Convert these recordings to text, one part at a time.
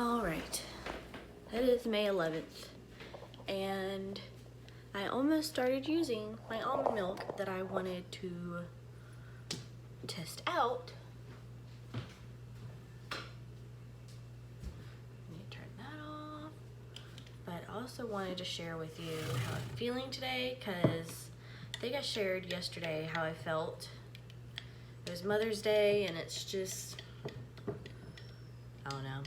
All right, it is May 11th, and I almost started using my almond milk that I wanted to test out. Let me turn that off. But I also wanted to share with you how I'm feeling today, because I think I shared yesterday how I felt. It was Mother's Day, and it's just, I don't know.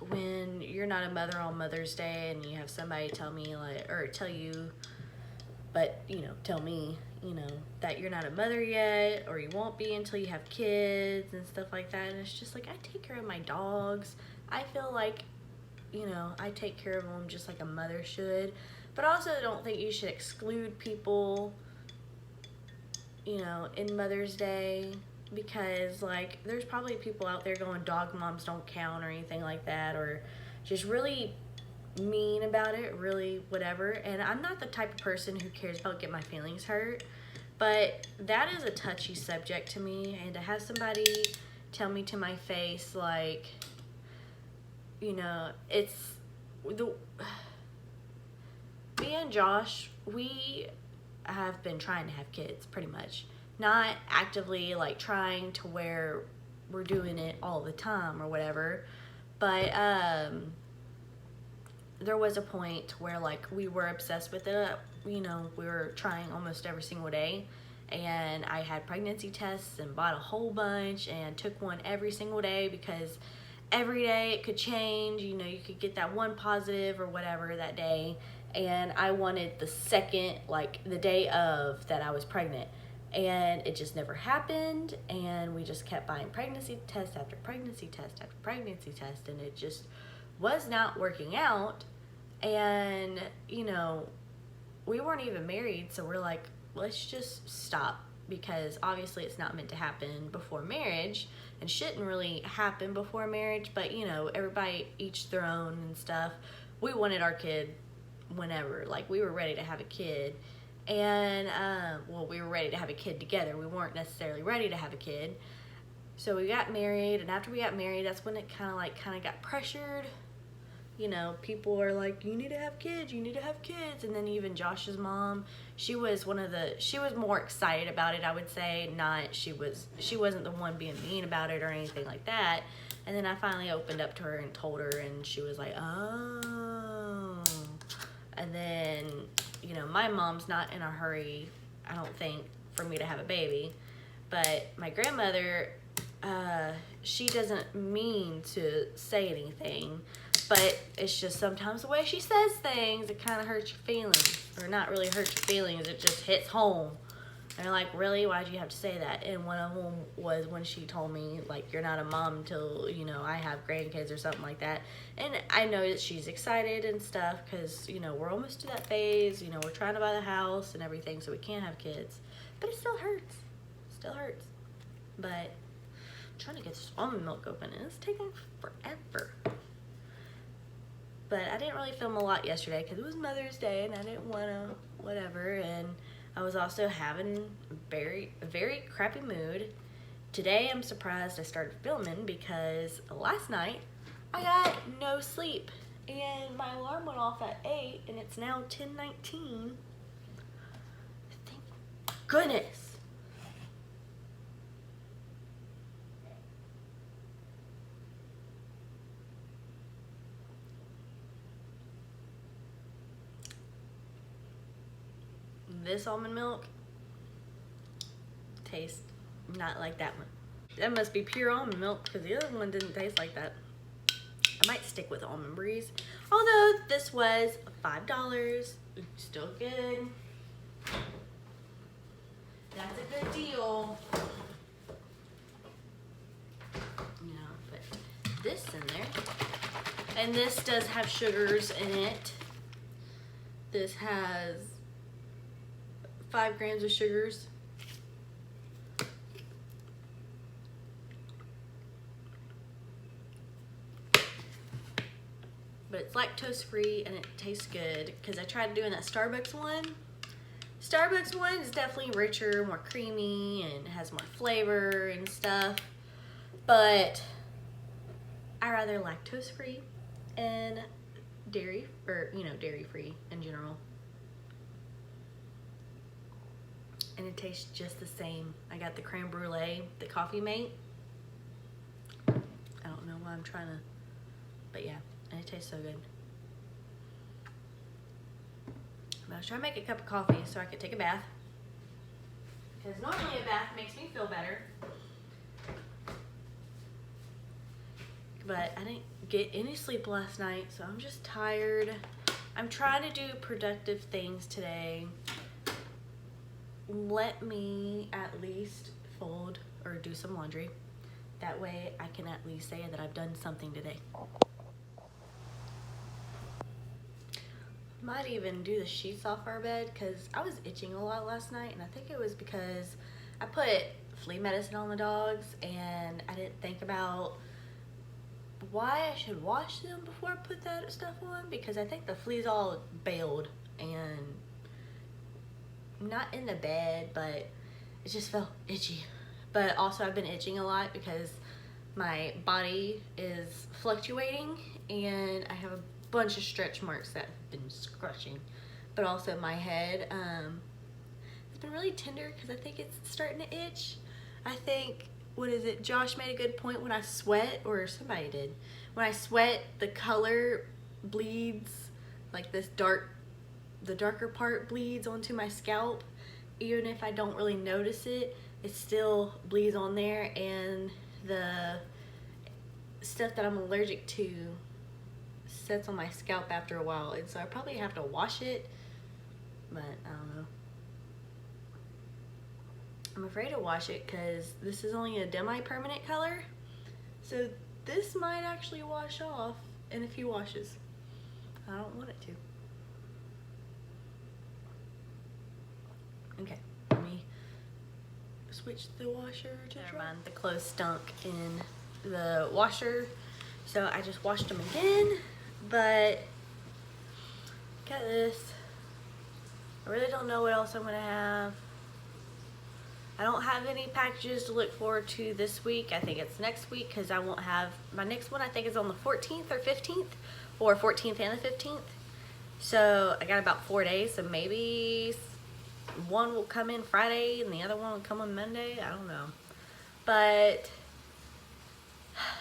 When you're not a mother on Mother's Day and you have somebody tell me, like, or tell you, but, you know, tell me, you know, that you're not a mother yet, or you won't be until you have kids and stuff like that. And it's just like, I take care of my dogs. I feel like, you know, I take care of them just like a mother should. But I also don't think you should exclude people, you know, in Mother's Day, because like there's probably people out there going dog moms don't count or anything like that, or just really mean about it, really whatever. And I'm not the type of person who cares about getting my feelings hurt, but that is a touchy subject to me. And to have somebody tell me to my face, like, you know, it's the me and Josh, we have been trying to have kids, pretty much. Not actively like trying to where we're doing it all the time or whatever, but there was a point where like we were obsessed with it. You know, we were trying almost every single day, and I had pregnancy tests and bought a whole bunch and took one every single day, because every day it could change. You know, you could get that one positive or whatever that day, and I wanted the second, like the day of that I was pregnant, and it just never happened. And we just kept buying pregnancy test after pregnancy test after pregnancy test, and it just was not working out. And, you know, we weren't even married, so we're like, let's just stop, because obviously it's not meant to happen before marriage and shouldn't really happen before marriage. But, you know, everybody each their own and stuff. We wanted our kid whenever, like we were ready to have a kid. And well, we were ready to have a kid together. We weren't necessarily ready to have a kid. So we got married, and after we got married, that's when it kind of got pressured. You know, people are like, you need to have kids, you need to have kids. And then even Josh's mom, she was more excited about it, I would say. She wasn't the one being mean about it or anything like that. And then I finally opened up to her and told her, and she was like, oh. And then, you know, my mom's not in a hurry, I don't think, for me to have a baby. But my grandmother, she doesn't mean to say anything, but it's just sometimes the way she says things, it kind of hurts your feelings. Or not really hurts your feelings, it just hits home. And you're like, really? Why'd you have to say that? And one of them was when she told me, like, you're not a mom until, you know, I have grandkids or something like that. And I know that she's excited and stuff, because, you know, we're almost to that phase. You know, we're trying to buy the house and everything, so we can't have kids. But it still hurts. It still hurts. But I'm trying to get this almond milk open, and it's taking forever. But I didn't really film a lot yesterday because it was Mother's Day, and I didn't want to whatever. And I was also having a very crappy mood. Today I'm surprised I started filming, because last night I got no sleep, and my alarm went off at 8, and it's now 10:19. Thank goodness. This almond milk tastes not like that one. That must be pure almond milk, because the other one didn't taste like that. I might stick with Almond Breeze, although this was $5. Still good. That's a good deal. You know, put this in there. And this does have sugars in it. This has 5 grams of sugars. But it's lactose free, and it tastes good, because I tried doing that Starbucks one. Starbucks one is definitely richer, more creamy, and has more flavor and stuff. But I rather lactose free and dairy, or dairy free in general. And it tastes just the same. I got the creme brulee that Coffee made. I don't know why I'm trying to, but yeah, and it tastes so good. But I was trying to make a cup of coffee so I could take a bath, because normally a bath makes me feel better. But I didn't get any sleep last night, so I'm just tired. I'm trying to do productive things today. Let me at least fold or do some laundry. That way I can at least say that I've done something today. Might even do the sheets off our bed, because I was itching a lot last night, and I think it was because I put flea medicine on the dogs and I didn't think about why I should wash them before I put that stuff on, because I think the fleas all bailed, and not in the bed, but it just felt itchy. But also I've been itching a lot because my body is fluctuating and I have a bunch of stretch marks that have been scratching. But also my head, it's been really tender because I think it's starting to itch. I think, Josh made a good point, when I sweat, or somebody did, when I sweat, the color bleeds, like the darker part bleeds onto my scalp. Even if I don't really notice it, it still bleeds on there, and the stuff that I'm allergic to sets on my scalp after a while, and so I probably have to wash it, but I don't know. I'm afraid to wash it because this is only a demi-permanent color, so this might actually wash off in a few washes. I don't want it to. Okay, let me switch the washer to dry. Never mind, the clothes stunk in the washer, so I just washed them again. But got this. I really don't know what else I'm gonna have. I don't have any packages to look forward to this week. I think it's next week, because I won't have, my next one I think is on the 14th or 15th, or 14th and the 15th. So I got about 4 days, so maybe one will come in Friday and the other one will come on Monday. I don't know. But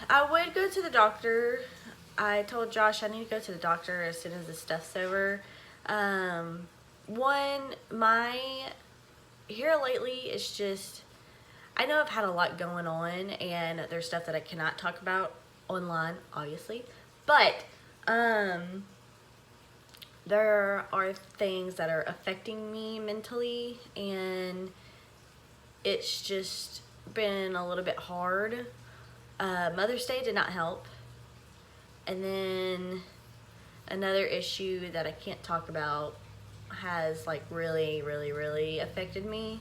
I would go to the doctor. I told Josh I need to go to the doctor as soon as this stuff's over. My here lately, it's just, I know I've had a lot going on, and there's stuff that I cannot talk about online, obviously, but there are things that are affecting me mentally, and it's just been a little bit hard. Mother's Day did not help, and then another issue that I can't talk about has like really affected me,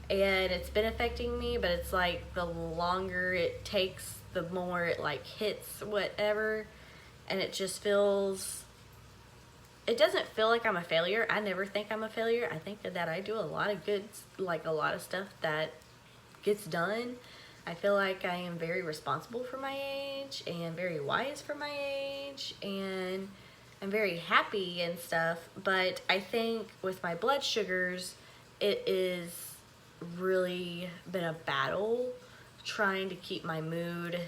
and it's been affecting me, but it's like the longer it takes, the more it like hits whatever, and it just feels, it doesn't feel like I'm a failure. I never think I'm a failure. I think that I do a lot of good, like a lot of stuff that gets done. I feel like I am very responsible for my age and very wise for my age, and I'm very happy and stuff, but I think with my blood sugars, it is really been a battle trying to keep my mood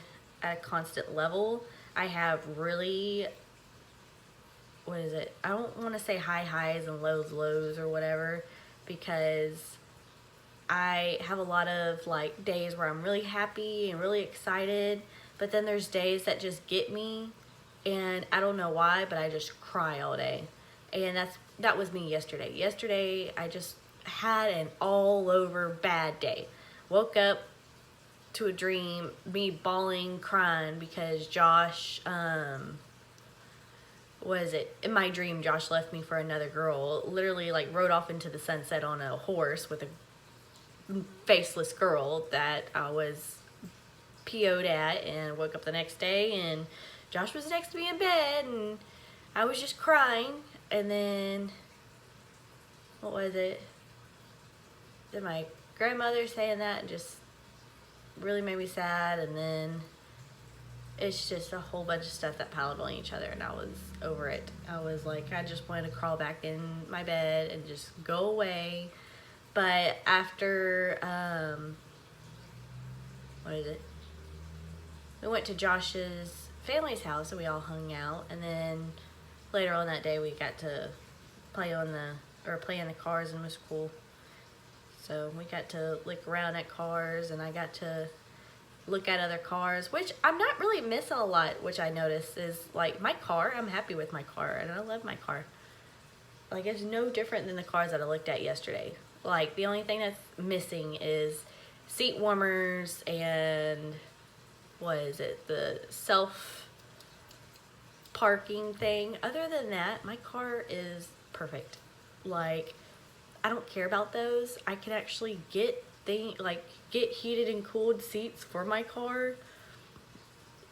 at a constant level. I have really, I don't want to say high highs and lows lows or whatever, because I have a lot of like days where I'm really happy and really excited, but then there's days that just get me, and I don't know why, but I just cry all day. And that was me yesterday. Yesterday, I just had an all over bad day. Woke up to a dream, me bawling, crying because Josh, in my dream, Josh left me for another girl. Literally like rode off into the sunset on a horse with a faceless girl that I was PO'd at, and woke up the next day and Josh was next to me in bed, and I was just crying. And then, what was it? Then my grandmother saying that just really made me sad. And then it's just a whole bunch of stuff that piled on each other, and I was over it. I was like, I just wanted to crawl back in my bed and just go away. But after, what is it? We went to Josh's family's house and we all hung out, and then later on that day we got to play in the cars, and it was cool. So we got to look around at cars, and I got to look at other cars, which I'm not really missing a lot, which I noticed is like my car. I'm happy with my car and I love my car. Like, it's no different than the cars that I looked at yesterday. Like, the only thing that's missing is seat warmers and what is it, the self parking thing. Other than that, my car is perfect. Like, I don't care about those. I can actually get heated and cooled seats for my car,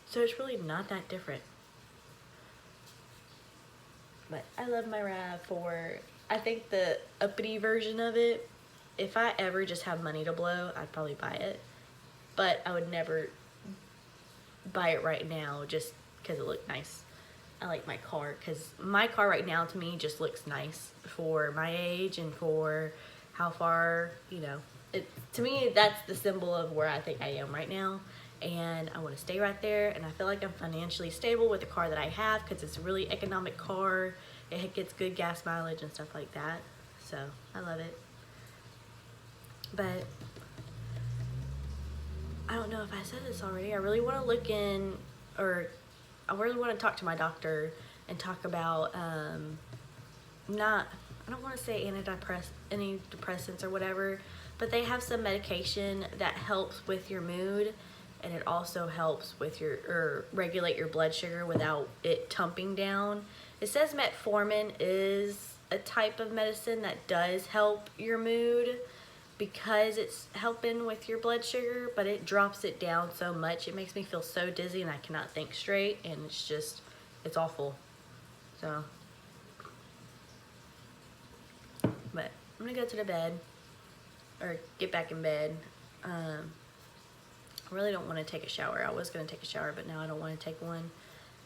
so it's really not that different. But I love my RAV4. I think the uppity version of it, if I ever just have money to blow, I'd probably buy it, but I would never buy it right now just because it looked nice. I like my car because my car right now to me just looks nice for my age and for how far, you know, to me, that's the symbol of where I think I am right now, and I want to stay right there. And I feel like I'm financially stable with the car that I have because it's a really economic car. It gets good gas mileage and stuff like that, so I love it. But I don't know if I said this already. I really want to look in, or I really want to talk to my doctor and talk about I don't want to say antidepressants or whatever, but they have some medication that helps with your mood, and it also helps with regulate your blood sugar without it tumbling down. It says metformin is a type of medicine that does help your mood because it's helping with your blood sugar, but it drops it down so much. It makes me feel so dizzy and I cannot think straight, and it's awful. So, but I'm gonna go to the bed, or get back in bed. I really don't want to take a shower. I was going to take a shower, but now I don't want to take one.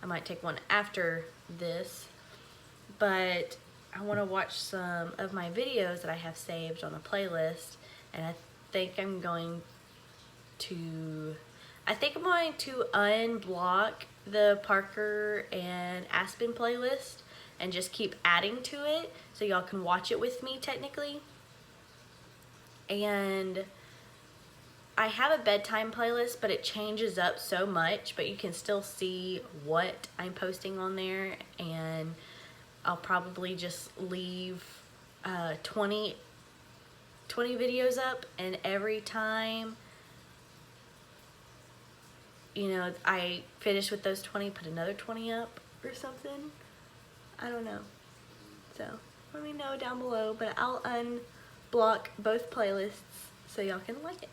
I might take one after this, but I want to watch some of my videos that I have saved on a playlist, and I think I'm going to unblock the Parker and Aspen playlist and just keep adding to it so y'all can watch it with me technically. And I have a bedtime playlist, but it changes up so much, but you can still see what I'm posting on there, and I'll probably just leave 20 videos up, and every time, you know, I finish with those 20, put another 20 up or something. I don't know. So let me know down below, but I'll unblock both playlists so y'all can like it,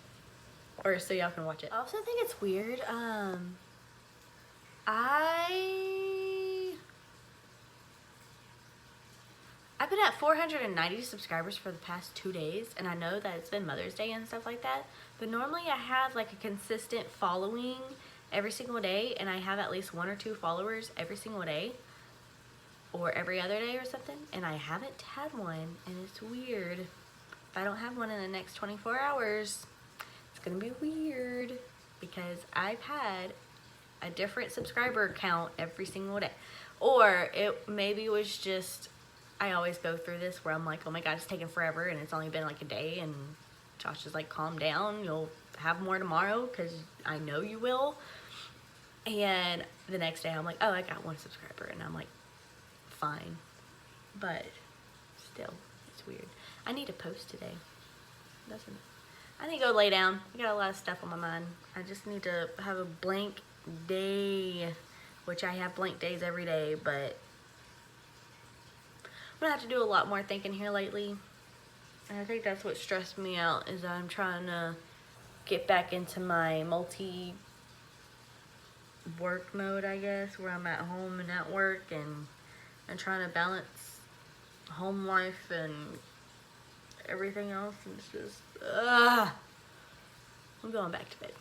or so y'all can watch it. I also think it's weird. I've been at 490 subscribers for the past 2 days, and I know that it's been Mother's Day and stuff like that, but normally I have like a consistent following every single day, and I have at least 1 or 2 followers every single day, or every other day or something, and I haven't had one, and it's weird. If I don't have one in the next 24 hours, it's gonna be weird, because I've had a different subscriber count every single day. Or it maybe was just, I always go through this where I'm like, oh my god, it's taking forever, and it's only been like a day, and Josh is like, calm down, you'll have more tomorrow, because I know you will. And the next day I'm like, oh, I got 1 subscriber, and I'm like, fine. But still, it's weird. I need to post today. I need to go lay down. I got a lot of stuff on my mind. I just need to have a blank day, which I have blank days every day, but I'm gonna have to do a lot more thinking here lately. And I think that's what stressed me out, is I'm trying to get back into my multi-work mode, I guess, where I'm at home and at work, and I'm trying to balance home life and everything else, and it's just, I'm going back to bed.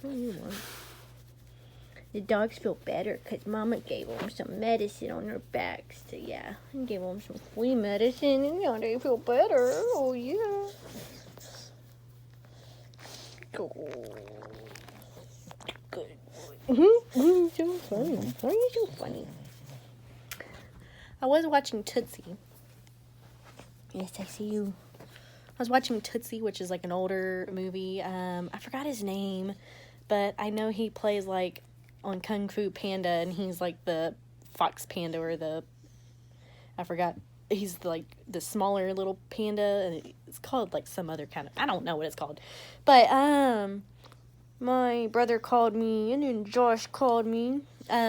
What do you want? The dogs feel better because Mama gave them some medicine on their backs. So, yeah, I gave them some flea medicine, and now they feel better. Oh, yeah. Good. Good boy. So funny. Why are you so funny? I was watching Tootsie. Yes, I see you. I was watching Tootsie, which is like an older movie. I forgot his name, but I know he plays like on Kung Fu Panda, and he's like the fox panda, or I forgot. He's like the smaller little panda, and it's called like some other kind of, I don't know what it's called. But my brother called me, and then Josh called me.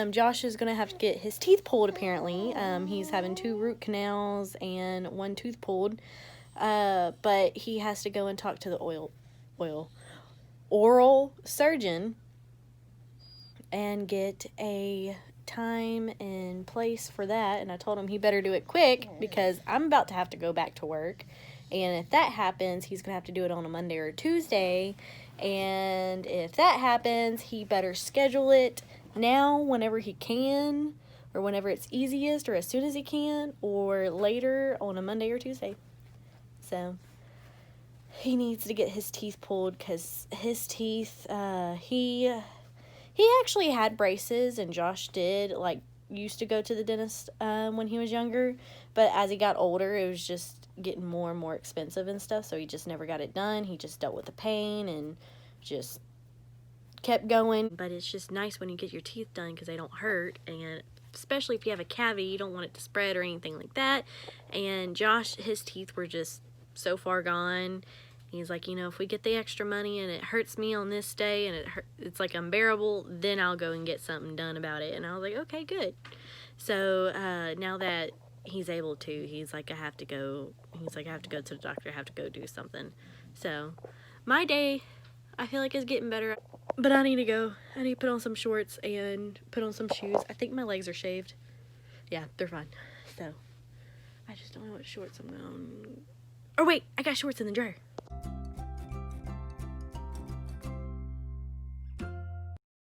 Josh is gonna have to get his teeth pulled apparently. He's having 2 root canals and 1 tooth pulled. But he has to go and talk to the oral surgeon and get a time and place for that. And I told him he better do it quick because I'm about to have to go back to work. And if that happens, he's going to have to do it on a Monday or Tuesday. And if that happens, he better schedule it now whenever he can, or whenever it's easiest, or as soon as he can, or later on a Monday or Tuesday. So he needs to get his teeth pulled because his teeth, he actually had braces, and Josh did, like, used to go to the dentist when he was younger, but as he got older, it was just getting more and more expensive and stuff, so he just never got it done. He just dealt with the pain and just kept going. But it's just nice when you get your teeth done because they don't hurt, and especially if you have a cavity, you don't want it to spread or anything like that. And Josh, his teeth were just so far gone. He's like, you know, if we get the extra money and it hurts me on this day and it's like unbearable, then I'll go and get something done about it. And I was like, okay, good. So now that he's able to, he's like, I have to go to the doctor, I have to go do something. So my day, I feel like, is getting better, but I need to go. I need to put on some shorts and put on some shoes. I think my legs are shaved. Yeah, they're fine. So I just don't know what shorts I'm going. Oh wait, I got shorts in the dryer.